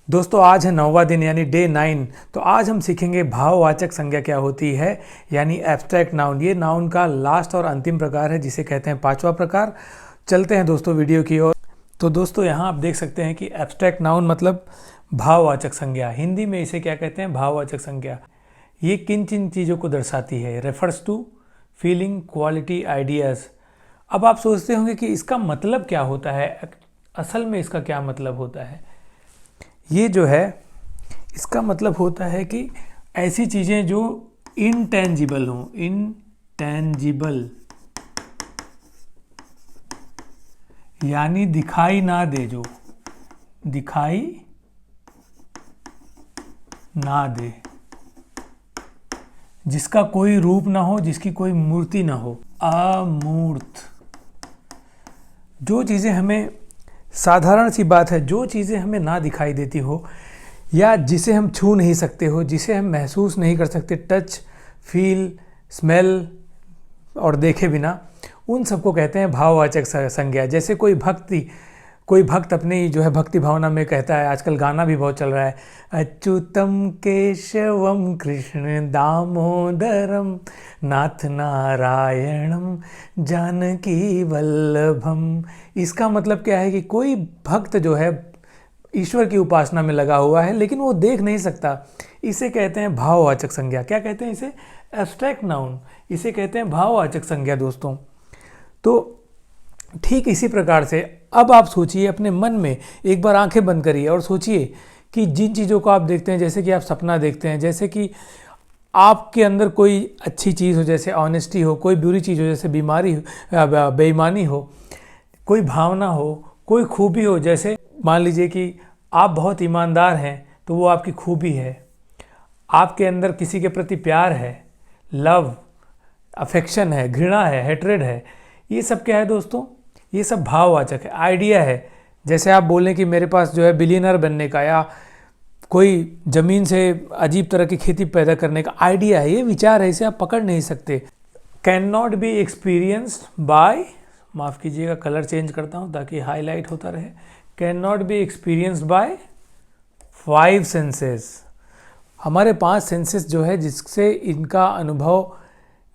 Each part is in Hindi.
दोस्तों आज है 9वां दिन यानी डे 9। तो आज हम सीखेंगे भाववाचक संज्ञा क्या होती है यानी एब्स्ट्रैक्ट नाउन। ये नाउन का लास्ट और अंतिम प्रकार है जिसे कहते हैं पांचवा प्रकार। चलते हैं दोस्तों वीडियो की ओर। तो दोस्तों यहाँ आप देख सकते हैं कि एब्स्ट्रैक्ट नाउन मतलब भाववाचक संज्ञा। हिंदी में इसे क्या कहते हैं? भाववाचक संज्ञा। ये किन किन चीज़ों को दर्शाती है? Refers to feeling, quality, ideas. अब आप सोचते होंगे कि इसका मतलब क्या होता है, असल में इसका क्या मतलब होता है। ये जो है इसका मतलब होता है कि ऐसी चीज़ें जो इनटेंजिबल हों, इनटेंजिबल यानी दिखाई ना दे, जो दिखाई ना दे, जिसका कोई रूप ना हो, जिसकी कोई मूर्ति ना हो, अमूर्त। जो चीज़ें हमें, साधारण सी बात है, जो चीज़ें हमें ना दिखाई देती हो या जिसे हम छू नहीं सकते हो, जिसे हम महसूस नहीं कर सकते, टच, फील, स्मेल और देखे बिना, उन सबको कहते हैं भाववाचक संज्ञा। जैसे कोई भक्त अपनी जो है भक्ति भावना में कहता है, आजकल गाना भी बहुत चल रहा है, अच्युतम केशवम कृष्ण दामोदरम नाथ नारायणम जानकी वल्लभम। इसका मतलब क्या है कि कोई भक्त जो है ईश्वर की उपासना में लगा हुआ है लेकिन वो देख नहीं सकता। इसे कहते हैं भाववाचक संज्ञा। क्या कहते हैं इसे? Abstract noun. इसे कहते हैं भाववाचक संज्ञा दोस्तों। तो ठीक इसी प्रकार से अब आप सोचिए, अपने मन में एक बार आंखें बंद करिए और सोचिए कि जिन चीज़ों को आप देखते हैं, जैसे कि आप सपना देखते हैं, जैसे कि आपके अंदर कोई अच्छी चीज़ हो, जैसे ऑनेस्टी हो, कोई बुरी चीज़ हो, जैसे बेईमानी हो, कोई भावना हो, कोई खूबी हो, जैसे मान लीजिए कि आप बहुत ईमानदार हैं तो वो आपकी खूबी है। आपके अंदर किसी के प्रति प्यार है, लव, अफेक्शन है, घृणा है, हेट्रेड है। ये सब क्या है दोस्तों? ये सब भाववाचक है, आइडिया है। जैसे आप बोलें कि मेरे पास जो है बिलियनर बनने का या कोई ज़मीन से अजीब तरह की खेती पैदा करने का आइडिया है, ये विचार है, इसे आप पकड़ नहीं सकते। Can not be experienced bye, माफ़ कीजिएगा कलर चेंज करता हूँ ताकि हाईलाइट होता रहे, can not be experienced bye 5 senses. हमारे 5 सेंसेस जो है जिससे इनका अनुभव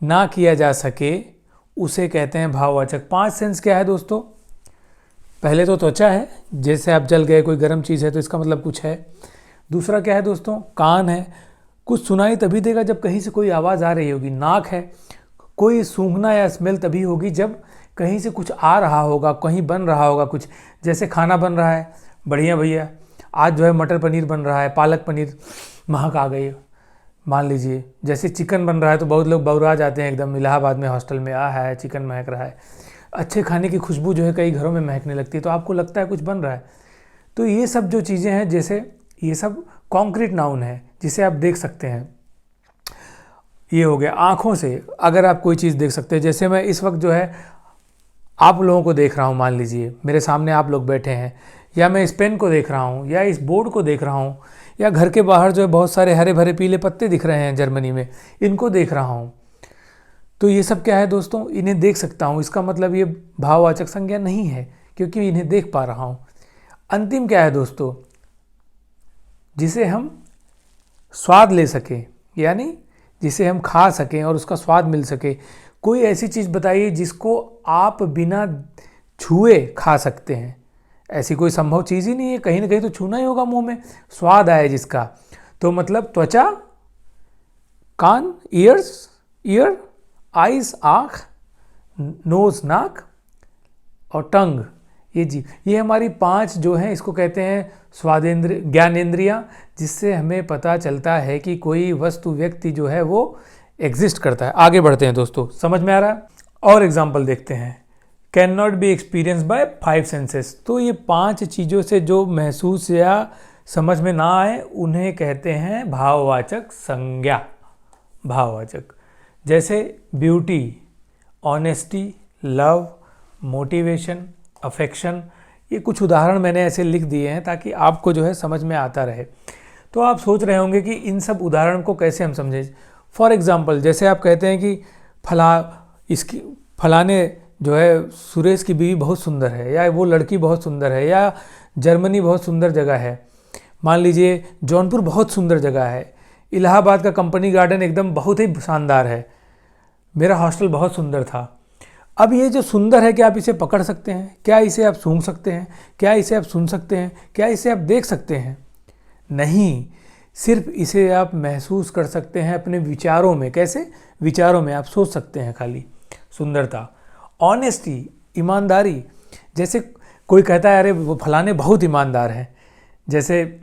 ना किया जा सके उसे कहते हैं भाववाचक। 5 सेंस क्या है दोस्तों? पहले तो त्वचा है, जैसे आप जल गए, कोई गर्म चीज़ है तो इसका मतलब कुछ है। दूसरा क्या है दोस्तों? कान है, कुछ सुनाई तभी देगा जब कहीं से कोई आवाज़ आ रही होगी। नाक है, कोई सूंघना या स्मेल तभी होगी जब कहीं से कुछ आ रहा होगा, कहीं बन रहा होगा कुछ। जैसे खाना बन रहा है, बढ़िया भैया आज जो है मटर पनीर बन रहा है, पालक पनीर, महक आ गई मान लीजिए। जैसे चिकन बन रहा है तो बहुत लोग बौरा जाते हैं एकदम, इलाहाबाद में हॉस्टल में है चिकन महक रहा है। अच्छे खाने की खुशबू जो है कई घरों में महकने लगती है तो आपको लगता है कुछ बन रहा है। तो ये सब जो चीज़ें हैं, जैसे ये सब कॉन्क्रीट नाउन है जिसे आप देख सकते हैं। ये हो गया आँखों से, अगर आप कोई चीज़ देख सकते हैं। जैसे मैं इस वक्त जो है आप लोगों को देख रहा हूँ, मान लीजिए मेरे सामने आप लोग बैठे हैं, या मैं इस पेन को देख रहा हूँ, या इस बोर्ड को देख रहा हूँ, या घर के बाहर जो है बहुत सारे हरे भरे पीले पत्ते दिख रहे हैं जर्मनी में, इनको देख रहा हूँ। तो ये सब क्या है दोस्तों? इन्हें देख सकता हूँ। इसका मतलब ये भाववाचक संज्ञा नहीं है क्योंकि इन्हें देख पा रहा हूँ। अंतिम क्या है दोस्तों? जिसे हम स्वाद ले सकें, यानी जिसे हम खा सकें और उसका स्वाद मिल सके। कोई ऐसी चीज़ बताइए जिसको आप बिना छुए खा सकते हैं। ऐसी कोई संभव चीज़ ही नहीं है, कहीं ना कहीं तो छूना ही होगा मुंह में, स्वाद आए जिसका। तो मतलब त्वचा, कान, ईयर, आइज आँख, नोज नाक, और टंग ये जी, ये हमारी 5 जो हैं इसको कहते हैं ज्ञानेंद्रियाँ, जिससे हमें पता चलता है कि कोई वस्तु, व्यक्ति जो है वो एग्जिस्ट करता है। आगे बढ़ते हैं दोस्तों, समझ में आ रहा है? और एग्जाम्पल देखते हैं। Can not be experience by 5 senses. तो ये 5 चीज़ों से जो महसूस या समझ में ना आए उन्हें कहते हैं भाववाचक संज्ञा। भाववाचक जैसे beauty, honesty, love, motivation, affection. ये कुछ उदाहरण मैंने ऐसे लिख दिए हैं ताकि आपको जो है समझ में आता रहे। तो आप सोच रहे होंगे कि इन सब उदाहरण को कैसे हम समझें। फॉर एग्ज़ाम्पल, जैसे आप कहते हैं कि फलाने जो है सुरेश की बीवी बहुत सुंदर है, या वो लड़की बहुत सुंदर है, या जर्मनी बहुत सुंदर जगह है। मान लीजिए जौनपुर बहुत सुंदर जगह है, इलाहाबाद का कंपनी गार्डन एकदम बहुत ही शानदार है, मेरा हॉस्टल बहुत सुंदर था। अब ये जो सुंदर है, क्या आप इसे पकड़ सकते हैं? क्या इसे आप सूंघ सकते हैं? क्या इसे आप सुन सकते हैं? क्या इसे आप देख सकते हैं? नहीं, सिर्फ इसे आप महसूस कर सकते हैं अपने विचारों में। कैसे? विचारों में आप सोच सकते हैं खाली। सुंदरता, ऑनेस्टी, ईमानदारी। जैसे कोई कहता है अरे वो फलाने बहुत ईमानदार हैं, जैसे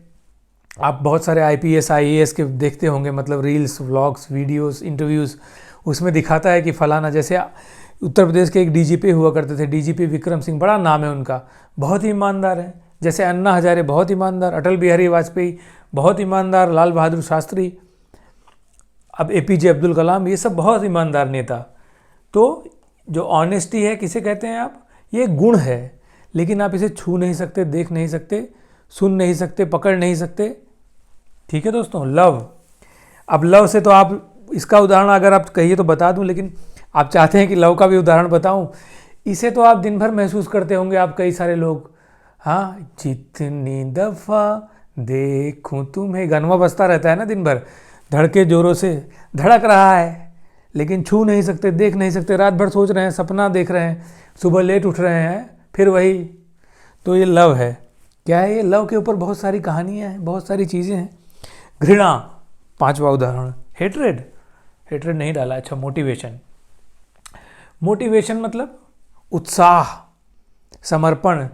आप बहुत सारे आईपीएस आईएएस के देखते होंगे, मतलब रील्स, व्लॉग्स, वीडियोस, इंटरव्यूज़, उसमें दिखाता है कि फलाना, जैसे उत्तर प्रदेश के एक डीजीपी हुआ करते थे, डीजीपी विक्रम सिंह, बड़ा नाम है उनका, बहुत ही ईमानदार है। जैसे अन्ना हजारे बहुत ईमानदार, अटल बिहारी वाजपेयी बहुत ईमानदार, लाल बहादुर शास्त्री, अब एपीजे अब्दुल कलाम, ये सब बहुत ईमानदार नेता। तो जो ऑनेस्टी है, किसे कहते हैं आप? ये गुण है, लेकिन आप इसे छू नहीं सकते, देख नहीं सकते, सुन नहीं सकते, पकड़ नहीं सकते। ठीक है दोस्तों। लव, अब लव से तो आप, इसका उदाहरण अगर आप कहिए तो बता दूं, लेकिन आप चाहते हैं कि लव का भी उदाहरण बताऊं। इसे तो आप दिन भर महसूस करते होंगे आप, कई सारे लोग। हाँ, जितनी दफ़ा देखूं तुम्हें, गानवा बजता रहता है ना दिन भर, धड़के जोरों से धड़क रहा है, लेकिन छू नहीं सकते, देख नहीं सकते, रात भर सोच रहे हैं, सपना देख रहे हैं, सुबह लेट उठ रहे हैं, फिर वही। तो ये लव है। क्या है ये? लव के ऊपर बहुत सारी कहानियाँ हैं, बहुत सारी चीज़ें हैं। घृणा, पांचवा उदाहरण। हेट्रेड, हेट्रेड नहीं डाला, अच्छा। मोटिवेशन, मोटिवेशन मतलब उत्साह, समर्पण।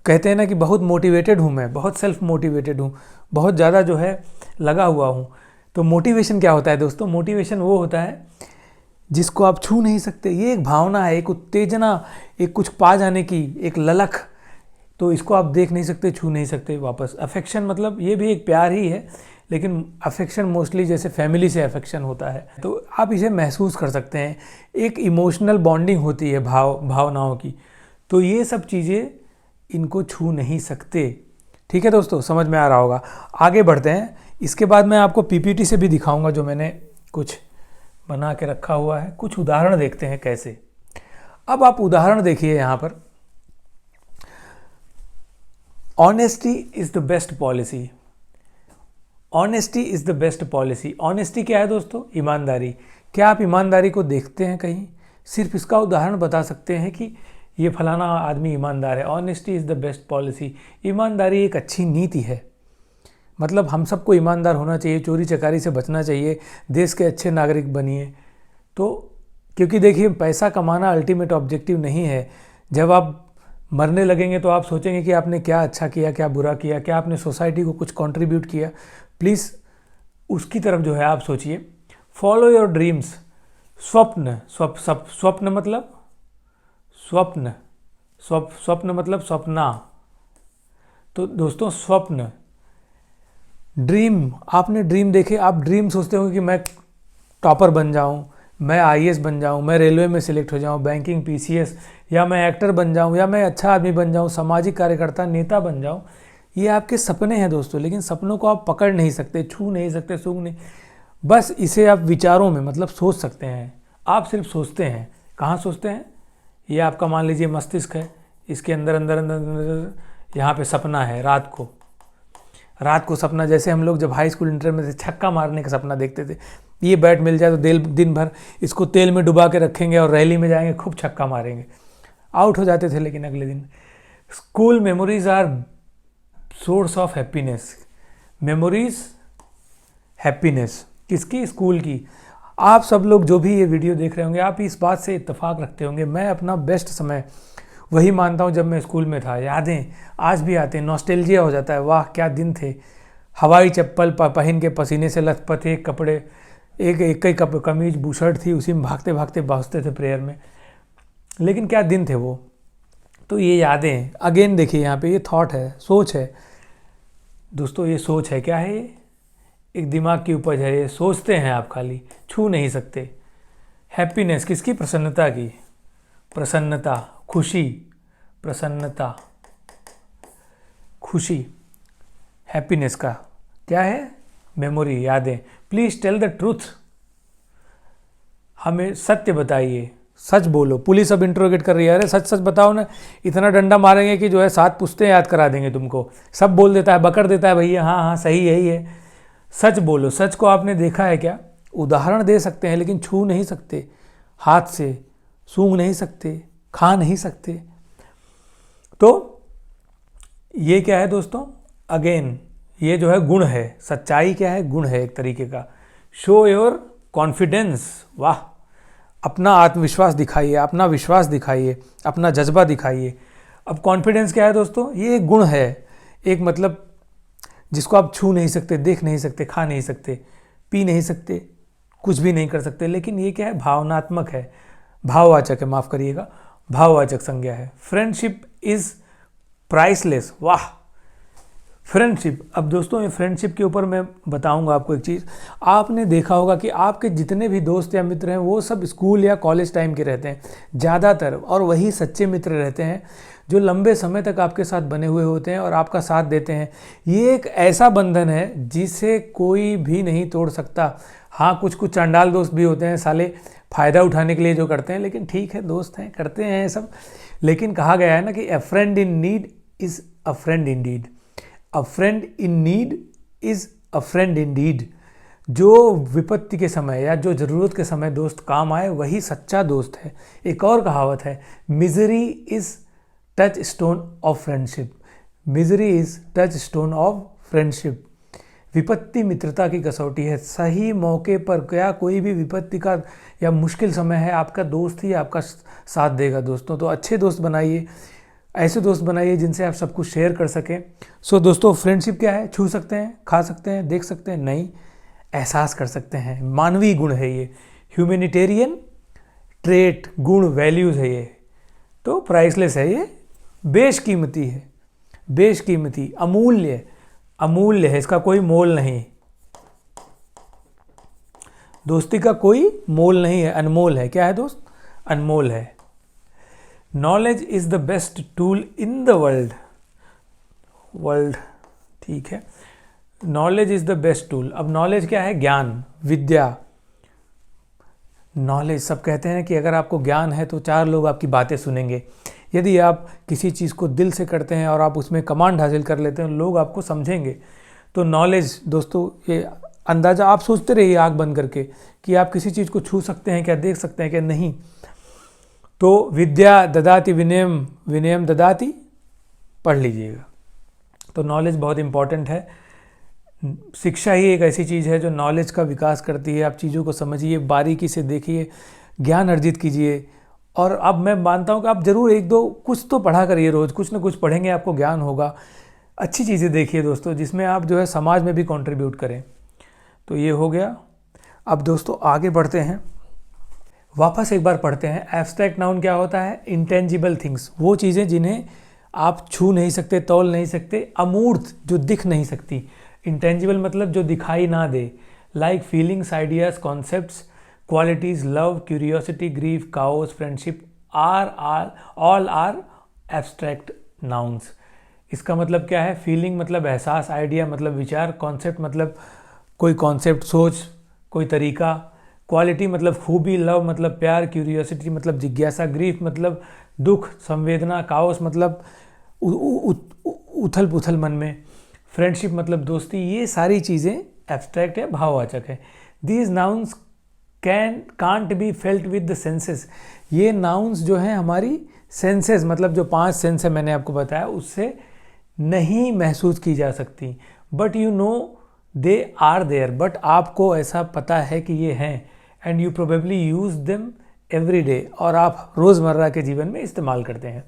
कहते हैं ना कि बहुत मोटिवेटेड हूँ मैं, बहुत सेल्फ मोटिवेटेड हूँ, बहुत ज़्यादा जो है लगा हुआ हूँ। तो मोटिवेशन क्या होता है दोस्तों? मोटिवेशन वो होता है जिसको आप छू नहीं सकते। ये एक भावना है, एक उत्तेजना, एक कुछ पा जाने की, एक ललक। तो इसको आप देख नहीं सकते, छू नहीं सकते वापस। अफेक्शन मतलब ये भी एक प्यार ही है, लेकिन अफेक्शन मोस्टली जैसे फैमिली से अफेक्शन होता है, तो आप इसे महसूस कर सकते हैं। एक इमोशनल बॉन्डिंग होती है भावनाओं की। तो ये सब चीज़ें, इनको छू नहीं सकते। ठीक है दोस्तों, समझ में आ रहा होगा। आगे बढ़ते हैं। इसके बाद मैं आपको पीपीटी से भी दिखाऊंगा, जो मैंने कुछ बना के रखा हुआ है। कुछ उदाहरण देखते हैं कैसे। अब आप उदाहरण देखिए यहाँ पर। Honesty is the best policy. Honesty is the best policy. Honesty क्या है दोस्तों? ईमानदारी। क्या आप ईमानदारी को देखते हैं कहीं? सिर्फ इसका उदाहरण बता सकते हैं कि ये फलाना आदमी ईमानदार है। Honesty is the best policy. ईमानदारी एक अच्छी नीति है, मतलब हम सबको ईमानदार होना चाहिए, चोरी चकारी से बचना चाहिए, देश के अच्छे नागरिक बनिए। तो क्योंकि देखिए, पैसा कमाना अल्टीमेट ऑब्जेक्टिव नहीं है। जब आप मरने लगेंगे तो आप सोचेंगे कि आपने क्या अच्छा किया, क्या बुरा किया, क्या आपने सोसाइटी को कुछ कंट्रीब्यूट किया। प्लीज़ उसकी तरफ जो है आप सोचिए। Follow your dreams. स्वप्न, स्वप्न मतलब स्वप्न, स्वप्न मतलब सपना। तो दोस्तों, स्वप्न, ड्रीम, आपने ड्रीम देखे। आप ड्रीम सोचते होंगे कि मैं टॉपर बन जाऊं, मैं आईएएस बन जाऊं, मैं रेलवे में सिलेक्ट हो जाऊं, बैंकिंग पीसीएस, या मैं एक्टर बन जाऊं, या मैं अच्छा आदमी बन जाऊं, सामाजिक कार्यकर्ता, नेता बन जाऊं। ये आपके सपने हैं दोस्तों, लेकिन सपनों को आप पकड़ नहीं सकते, छू नहीं सकते, सूंघ नहीं। बस इसे आप विचारों में, मतलब सोच सकते हैं। आप सिर्फ सोचते हैं। कहाँ सोचते हैं? ये आपका मान लीजिए मस्तिष्क है, इसके अंदर अंदर अंदर अंदर यहाँ पे सपना है। रात को सपना, जैसे हम लोग जब हाई स्कूल इंटर में थे, छक्का मारने का सपना देखते थे। ये बैट मिल जाए तो दिन भर इसको तेल में डुबा के रखेंगे और रैली में जाएंगे, खूब छक्का मारेंगे। आउट हो जाते थे, लेकिन अगले दिन। School memories are source of happiness. Memories, happiness किसकी? स्कूल की। आप सब लोग जो भी ये वीडियो देख रहे होंगे, आप इस बात से इत्तेफाक रखते होंगे। मैं अपना बेस्ट समय वही मानता हूँ जब मैं स्कूल में था। यादें आज भी आते हैं, नॉस्टैल्जिया हो जाता है। वाह क्या दिन थे। हवाई चप्पल पहन के पसीने से लथपथ, एक कपड़े, एक ही कमीज बुशर्ट थी, उसी में भागते भागते पहुँचते थे प्रेयर में। लेकिन क्या दिन थे वो। तो ये यादें, अगेन देखिए यहाँ पे, ये थॉट है, सोच है दोस्तों। ये सोच है, क्या है ये? एक दिमाग की उपज है। ये सोचते हैं आप, खाली छू नहीं सकते। हैप्पीनेस किसकी? प्रसन्नता की। प्रसन्नता, खुशी, प्रसन्नता, खुशी। हैप्पीनेस का क्या है? मेमोरी, यादें। Please tell the truth. हमें सत्य बताइए। सच बोलो। पुलिस अब इंट्रोगेट कर रही है, अरे सच सच बताओ ना, इतना डंडा मारेंगे कि जो है 7 पुश्तें याद करा देंगे तुमको। सब बोल देता है, बकड़ देता है, भैया हाँ हाँ सही यही है। सच बोलो। सच को आपने देखा है क्या? उदाहरण दे सकते हैं लेकिन छू नहीं सकते, हाथ से सूंघ नहीं सकते, खा नहीं सकते। तो ये क्या है दोस्तों? अगेन ये जो है गुण है। सच्चाई क्या है? गुण है एक तरीके का। शो योर कॉन्फिडेंस, वाह, अपना आत्मविश्वास दिखाइए, अपना विश्वास दिखाइए, अपना जज्बा दिखाइए। अब कॉन्फिडेंस क्या है दोस्तों? ये एक गुण है, एक मतलब जिसको आप छू नहीं सकते, देख नहीं सकते, खा नहीं सकते, पी नहीं सकते, कुछ भी नहीं कर सकते, लेकिन ये क्या है? भावनात्मक है, भाववाचक है, माफ़ करिएगा, भाववाचक संज्ञा है। फ्रेंडशिप इज़ प्राइसलेस, वाह, फ्रेंडशिप। अब दोस्तों ये फ्रेंडशिप के ऊपर मैं बताऊंगा आपको एक चीज़। आपने देखा होगा कि आपके जितने भी दोस्त या मित्र हैं वो सब स्कूल या कॉलेज टाइम के रहते हैं ज़्यादातर, और वही सच्चे मित्र रहते हैं जो लंबे समय तक आपके साथ बने हुए होते हैं और आपका साथ देते हैं। ये एक ऐसा बंधन है जिसे कोई भी नहीं तोड़ सकता। हाँ, कुछ कुछ चांडाल दोस्त भी होते हैं, साले फ़ायदा उठाने के लिए जो करते हैं, लेकिन ठीक है, दोस्त हैं, करते हैं सब। लेकिन कहा गया है ना कि a friend in need is a friend indeed. A friend in need is a friend indeed. जो विपत्ति के समय या जो ज़रूरत के समय दोस्त काम आए वही सच्चा दोस्त है। एक और कहावत है, misery is touch stone of friendship. Misery is touch stone of friendship. विपत्ति मित्रता की कसौटी है। सही मौके पर क्या कोई भी विपत्ति का या मुश्किल समय है, आपका दोस्त ही आपका साथ देगा दोस्तों। तो अच्छे दोस्त बनाइए, ऐसे दोस्त बनाइए जिनसे आप सब कुछ शेयर कर सकें। सो दोस्तों, फ्रेंडशिप क्या है? छू सकते हैं, खा सकते हैं, देख सकते हैं? नहीं, एहसास कर सकते हैं। मानवीय गुण है ये, ह्यूमैनिटेरियन ट्रेट, गुण, वैल्यूज़ है ये। तो प्राइसलेस है ये, बेशकीमती है, बेशकीमती, अमूल्य, अमूल्य है, इसका कोई मोल नहीं। दोस्ती का कोई मोल नहीं है, अनमोल है। क्या है दोस्त? अनमोल है। Knowledge is the best tool in the world, ठीक है, knowledge is the best tool. अब नॉलेज क्या है? ज्ञान, विद्या, नॉलेज। सब कहते हैं कि अगर आपको ज्ञान है तो 4 लोग आपकी बातें सुनेंगे। यदि आप किसी चीज़ को दिल से करते हैं और आप उसमें कमांड हासिल कर लेते हैं, लोग आपको समझेंगे। तो नॉलेज दोस्तों, ये अंदाज़ा आप सोचते रहिए आँख बंद करके कि आप किसी चीज़ को छू सकते हैं क्या, देख सकते हैं क्या? नहीं। तो विद्या ददाति विनयम, विनयम ददाति, पढ़ लीजिएगा। तो नॉलेज बहुत इम्पॉर्टेंट है। शिक्षा ही एक ऐसी चीज़ है जो नॉलेज का विकास करती है। आप चीज़ों को समझिए, बारीकी से देखिए, ज्ञान अर्जित कीजिए। और अब मैं मानता हूँ कि आप ज़रूर 1-2 कुछ तो पढ़ा करिए, रोज़ कुछ ना कुछ पढ़ेंगे, आपको ज्ञान होगा। अच्छी चीज़ें देखिए दोस्तों, जिसमें आप जो है समाज में भी कंट्रीब्यूट करें। तो ये हो गया। अब दोस्तों आगे बढ़ते हैं, वापस एक बार पढ़ते हैं। एब्स्ट्रैक्ट नाउन क्या होता है? इंटेंजिबल थिंग्स, वो चीज़ें जिन्हें आप छू नहीं सकते, तौल नहीं सकते। अमूर्त, जो दिख नहीं सकती। इंटेंजिबल मतलब जो दिखाई ना दे, like feelings, ideas, concepts, qualities, love, curiosity, grief, chaos, friendship, all are abstract nouns. इसका मतलब क्या है? फीलिंग मतलब एहसास, आइडिया मतलब विचार, कॉन्सेप्ट मतलब कोई कॉन्सेप्ट, सोच, कोई तरीका, क्वालिटी मतलब खूबी, लव मतलब प्यार, क्यूरियोसिटी मतलब जिज्ञासा, ग्रीफ मतलब दुख, संवेदना, काओस मतलब उथल पुथल मन में, फ्रेंडशिप मतलब दोस्ती। ये सारी चीज़ें एब्स्ट्रैक्ट है, भाववाचक है। These nouns can't be felt with the senses. ये नाउन्स जो हैं हमारी सेंसेस मतलब जो 5 सेंस है मैंने आपको बताया, उससे नहीं महसूस की जा सकती। But you know they are there, but आपको ऐसा पता है कि ये हैं। And you probably use them every day, और आप रोज़मर्रा के जीवन में इस्तेमाल करते हैं।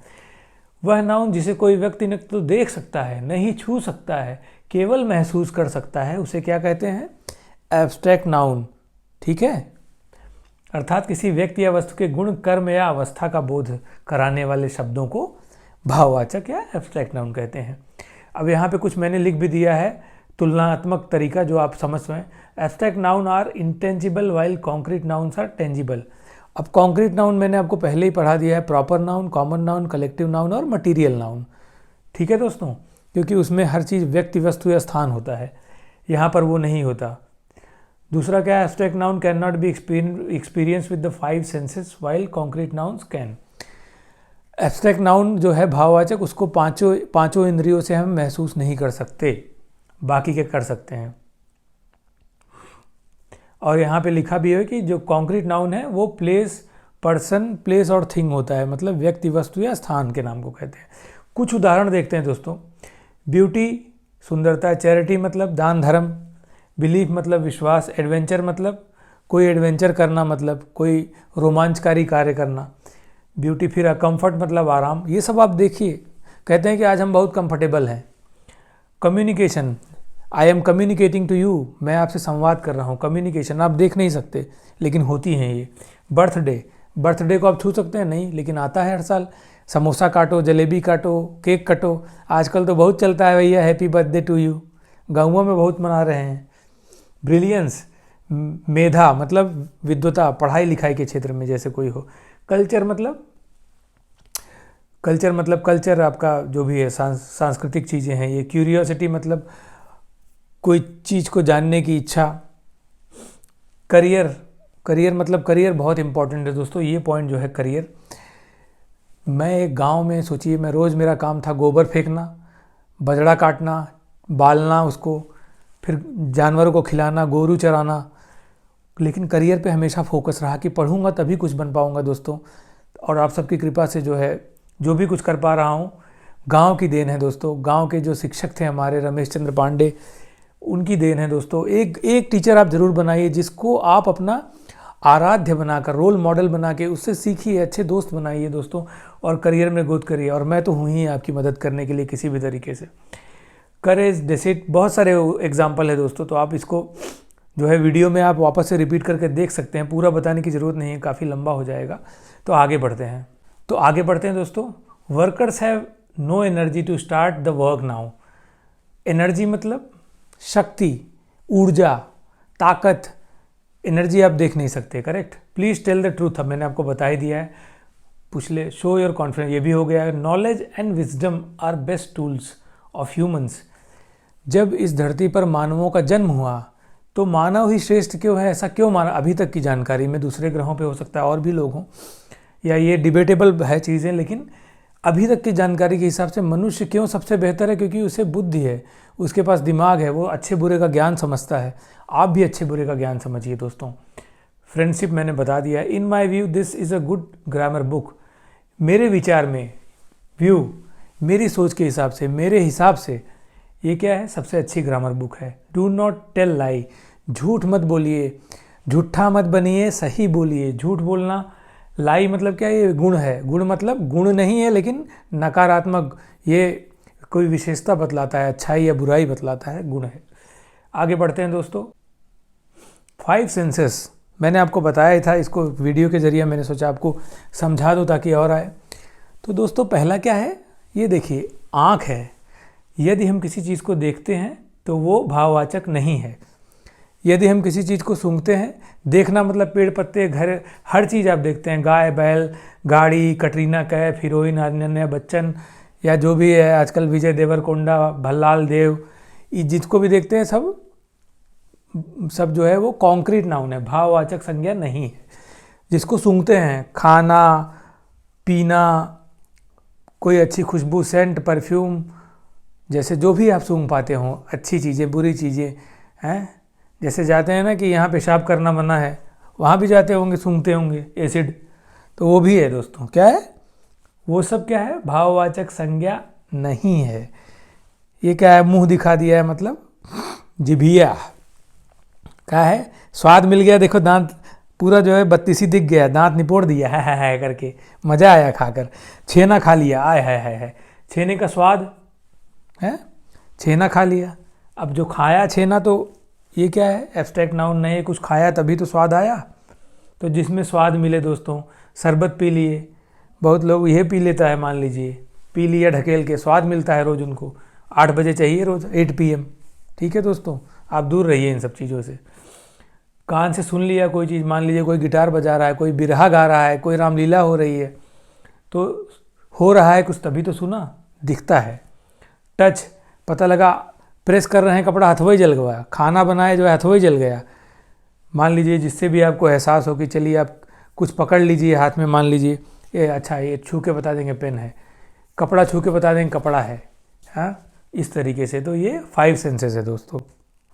वह नाउन जिसे कोई व्यक्ति न तो देख सकता है, नहीं छू सकता है, केवल महसूस कर सकता है, उसे क्या कहते हैं? एब्स्ट्रैक्ट नाउन, ठीक है। अर्थात किसी व्यक्ति या वस्तु के गुण, कर्म या अवस्था का बोध कराने वाले शब्दों को भाववाचक या एब्स्ट्रैक्ट नाउन कहते हैं। अब यहाँ पे कुछ मैंने लिख भी दिया है, तुलनात्मक तरीका जो आप समझ पाएं। Abstract noun are intangible while concrete nouns are tangible. अब कॉन्क्रीट नाउन मैंने आपको पहले ही पढ़ा दिया है, proper noun, common noun, collective noun और मटीरियल नाउन, ठीक है दोस्तों, क्योंकि उसमें हर चीज़ व्यक्ति, वस्तु या स्थान होता है। यहाँ पर वो नहीं होता। दूसरा क्या है, abstract noun can not be experience with the 5 senses while concrete nouns can. Abstract noun जो है भाववाचक, उसको पांचों इंद्रियों से हम महसूस नहीं कर सकते, बाकी के कर सकते हैं। और यहाँ पे लिखा भी है कि जो कॉन्क्रीट नाउन है वो प्लेस, पर्सन, प्लेस और थिंग होता है, मतलब व्यक्ति, वस्तु या स्थान के नाम को कहते हैं। कुछ उदाहरण देखते हैं दोस्तों। ब्यूटी सुंदरता, चैरिटी मतलब दान धर्म, बिलीफ मतलब विश्वास, एडवेंचर मतलब कोई एडवेंचर करना, मतलब कोई रोमांचकारी कार्य करना। ब्यूटी फिर कंफर्ट मतलब आराम। ये सब आप देखिए, कहते हैं कि आज हम बहुत कंफर्टेबल हैं। Communication, I am communicating to you, मैं आपसे संवाद कर रहा हूँ। कम्युनिकेशन आप देख नहीं सकते लेकिन होती हैं ये। बर्थडे, बर्थडे को आप छू सकते हैं नहीं, लेकिन आता है हर साल। समोसा काटो, जलेबी काटो, केक कटो, आजकल तो बहुत चलता है भैया, हैप्पी बर्थडे टू यू, गाँवों में बहुत मना रहे हैं। ब्रिलियंस, मेधा मतलब विद्वता, पढ़ाई लिखाई के क्षेत्र में जैसे कोई हो। कल्चर मतलब कल्चर आपका जो भी है, सांस्कृतिक चीज़ें हैं ये। क्यूरियोसिटी मतलब कोई चीज़ को जानने की इच्छा। करियर मतलब करियर बहुत इंपॉर्टेंट है दोस्तों, ये पॉइंट जो है करियर। मैं एक गांव में, सोचिए मैं रोज़ मेरा काम था गोबर फेंकना, बजड़ा काटना, बालना उसको, फिर जानवरों को खिलाना, गोरू चराना, लेकिन करियर पे हमेशा फोकस रहा कि पढ़ूंगा तभी कुछ बन पाऊंगा दोस्तों। और आप सबकी कृपा से जो है जो भी कुछ कर पा रहा हूँ गांव की देन है दोस्तों। गांव के जो शिक्षक थे हमारे, रमेश चंद्र पांडे, उनकी देन है दोस्तों। एक टीचर आप ज़रूर बनाइए जिसको आप अपना आराध्य बनाकर, रोल मॉडल बना के उससे सीखिए, अच्छे दोस्त बनाइए दोस्तों, और करियर में ग्रोथ करिए। और मैं तो हूँ ही आपकी मदद करने के लिए किसी भी तरीके से। करेज, डिसिट, बहुत सारे एग्जाम्पल है दोस्तों, तो आप इसको जो है वीडियो में आप वापस से रिपीट करके देख सकते हैं, पूरा बताने की ज़रूरत नहीं है, काफ़ी लंबा हो जाएगा। तो आगे बढ़ते हैं दोस्तों। Workers have no energy to start the work now. Energy मतलब शक्ति, ऊर्जा, ताकत। एनर्जी आप देख नहीं सकते, correct. Please tell the truth, अब मैंने आपको बता ही दिया है, पूछ ले। शो योर कॉन्फिडेंस, ये भी हो गया है। Knowledge and wisdom are best tools of humans. जब इस धरती पर मानवों का जन्म हुआ तो मानव ही श्रेष्ठ क्यों है, ऐसा क्यों माना? अभी तक की जानकारी में दूसरे ग्रहों पे हो सकता है और भी लोग हों, या ये डिबेटेबल है चीज़ें, लेकिन अभी तक की जानकारी के हिसाब से मनुष्य क्यों सबसे बेहतर है? क्योंकि उसे बुद्धि है, उसके पास दिमाग है, वो अच्छे बुरे का ज्ञान समझता है। आप भी अच्छे बुरे का ज्ञान समझिए दोस्तों। फ्रेंडशिप मैंने बता दिया। In my view this is a good grammar book. मेरे विचार में, व्यू मेरी सोच के हिसाब से, मेरे हिसाब से ये क्या है? सबसे अच्छी ग्रामर बुक है। डू नॉट टेल लाई, झूठ मत बोलिए, झूठा मत बनिए, सही बोलिए। झूठ बोलना, लाई मतलब क्या? ये गुण है। गुण मतलब गुण नहीं है लेकिन नकारात्मक, ये कोई विशेषता बतलाता है, अच्छाई या बुराई बतलाता है, गुण है। आगे बढ़ते हैं दोस्तों। 5 सेंसेस मैंने आपको बताया ही था, इसको वीडियो के जरिए मैंने सोचा आपको समझा दूँ ताकि और आए। तो दोस्तों पहला क्या है? ये देखिए, आँख है। यदि हम किसी चीज़ को देखते हैं तो वो भाववाचक नहीं है। यदि हम किसी चीज़ को सूंघते हैं, देखना मतलब पेड़ पत्ते, घर, हर चीज़ आप देखते हैं, गाय बैल, गाड़ी, कटरीना कैफ, हीरोइन अनन्या बच्चन, या जो भी है आजकल विजय देवरकोंडा, भल्लाल देव, जिसको भी देखते हैं सब जो है वो कॉन्क्रीट नाउन है, भाववाचक संज्ञा नहीं है। जिसको सूंघते हैं, खाना पीना, कोई अच्छी खुशबू, सेंट, परफ्यूम, जैसे जो भी आप सूंघ पाते हो, अच्छी चीज़ें बुरी चीज़ें हैं। जैसे जाते हैं ना कि यहाँ पेशाब करना मना है, वहाँ भी जाते होंगे, सूंघते होंगे एसिड, तो वो भी है दोस्तों। क्या है वो? सब क्या है? भाववाचक संज्ञा नहीं है। ये क्या है? मुंह दिखा दिया है, मतलब जिभिया। क्या है? स्वाद मिल गया, देखो दांत पूरा जो है 32 दिख गया, दांत निपोड़ दिया है करके, मज़ा आया खाकर। छेना खा लिया, आय है, छेने का स्वाद है, छेना खा लिया। अब जो खाया छेना, तो ये क्या है? एब्स्ट्रैक्ट नाउन नहीं है, कुछ खाया तभी तो स्वाद आया। तो जिसमें स्वाद मिले दोस्तों, शरबत पी लिए, बहुत लोग ये पी लेता है, मान लीजिए पी लिया ढकेल के, स्वाद मिलता है रोज़ उनको, 8 बजे चाहिए रोज़, 8 PM। ठीक है दोस्तों, आप दूर रहिए इन सब चीज़ों से। कान से सुन लिया कोई चीज़, मान लीजिए कोई गिटार बजा रहा है, कोई बिरहा गा रहा है, कोई रामलीला हो रही है, तो हो रहा है कुछ तभी तो सुना, दिखता है। टच, पता लगा प्रेस कर रहे हैं कपड़ा, हथवा ही जल गया। खाना बनाए जो है, हथवा ही जल गया। मान लीजिए जिससे भी आपको एहसास हो कि चलिए आप कुछ पकड़ लीजिए हाथ में, मान लीजिए ये अच्छा ये छू के बता देंगे पेन है, कपड़ा छू के बता देंगे कपड़ा है, हाँ इस तरीके से। तो ये 5 सेंसेस है दोस्तों।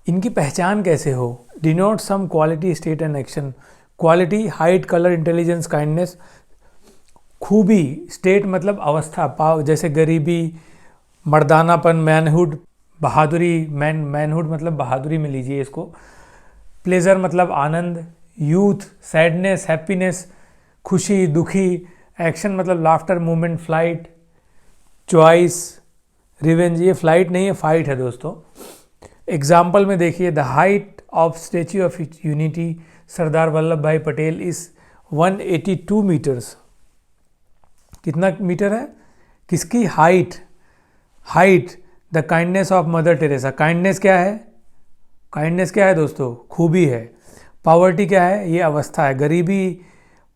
इनकी पहचान कैसे हो? Denote some quality, state and action. Quality height, colour, intelligence, kindness. खूबी, स्टेट मतलब अवस्था, पाव जैसे गरीबी, मर्दानापन, मैनहुड, बहादुरी, मैनहुड मतलब बहादुरी में लीजिए इसको। प्लेजर मतलब आनंद, यूथ, सैडनेस, हैप्पीनेस, खुशी, दुखी। एक्शन मतलब laughter, movement, flight, choice, revenge. ये फ्लाइट नहीं है, फाइट है दोस्तों। एग्जाम्पल में देखिए, the height of Statue of Unity Sardar Vallabh bhai Patel is 182 meters. कितना मीटर है? किसकी height? Height. The kindness of Mother Teresa. Kindness क्या है? काइंडनेस क्या है दोस्तों? खूबी है। पावर्टी क्या है? ये अवस्था है। गरीबी,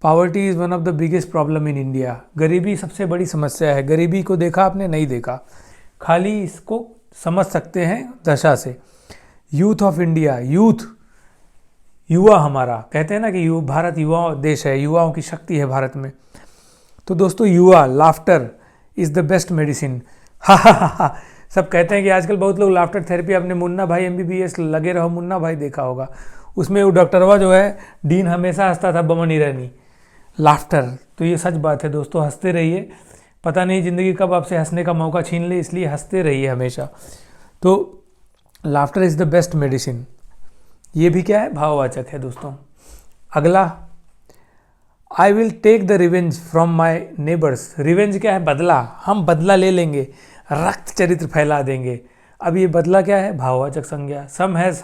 poverty is one of the biggest problem in India. गरीबी सबसे बड़ी समस्या है। गरीबी को देखा आपने? नहीं देखा, खाली इसको समझ सकते हैं दशा से। यूथ ऑफ इंडिया, यूथ युवा हमारा, कहते हैं ना कि भारत युवा देश है, युवाओं की शक्ति है भारत में। तो दोस्तों युवा, laughter is the best medicine. हा हा हा। सब कहते हैं कि आजकल बहुत लोग लाफ्टर थेरेपी, आपने मुन्ना भाई MBBS लगे रहो मुन्ना भाई देखा होगा, उसमें वो डॉक्टरवा जो है डीन हमेशा हंसता था, बमन ईरानी। लाफ्टर, तो ये सच बात है दोस्तों, हंसते रहिए। पता नहीं ज़िंदगी कब आपसे हंसने का मौका छीन ले, इसलिए हंसते रहिए हमेशा। तो laughter is the best medicine. ये भी क्या है? भाववाचक है दोस्तों। अगला, I will take the revenge from my neighbours. Revenge क्या है? बदला। हम बदला ले लेंगे, रक्त चरित्र फैला देंगे। अब ये बदला क्या है? भाववाचक संज्ञा। सम हैज़,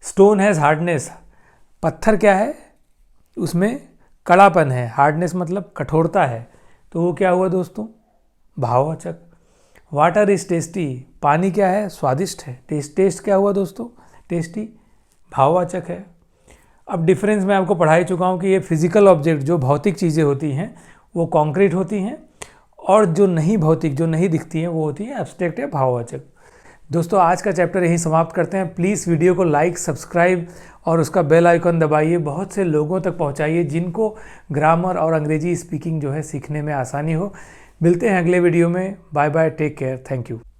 स्टोन हैज़ हार्डनेस। पत्थर क्या है? उसमें कड़ापन है। हार्डनेस मतलब कठोरता है, तो वो क्या हुआ दोस्तों? भाववाचक। Water is tasty. पानी क्या है? स्वादिष्ट है। टेस्ट क्या हुआ दोस्तों? टेस्टी, भाववाचक है। अब डिफरेंस मैं आपको पढ़ा ही चुका हूँ कि ये फिजिकल ऑब्जेक्ट, जो भौतिक चीज़ें होती हैं वो कॉन्क्रीट होती हैं, और जो नहीं भौतिक, जो नहीं दिखती हैं, वो होती है एब्स्ट्रैक्ट या भाववाचक। दोस्तों आज का चैप्टर यहीं समाप्त करते हैं। प्लीज़ वीडियो को लाइक, सब्सक्राइब और उसका बेल आइकन दबाइए। बहुत से लोगों तक पहुंचाइए जिनको ग्रामर और अंग्रेजी स्पीकिंग जो है सीखने में आसानी हो। मिलते हैं अगले वीडियो में। Bye bye, take care, thank you.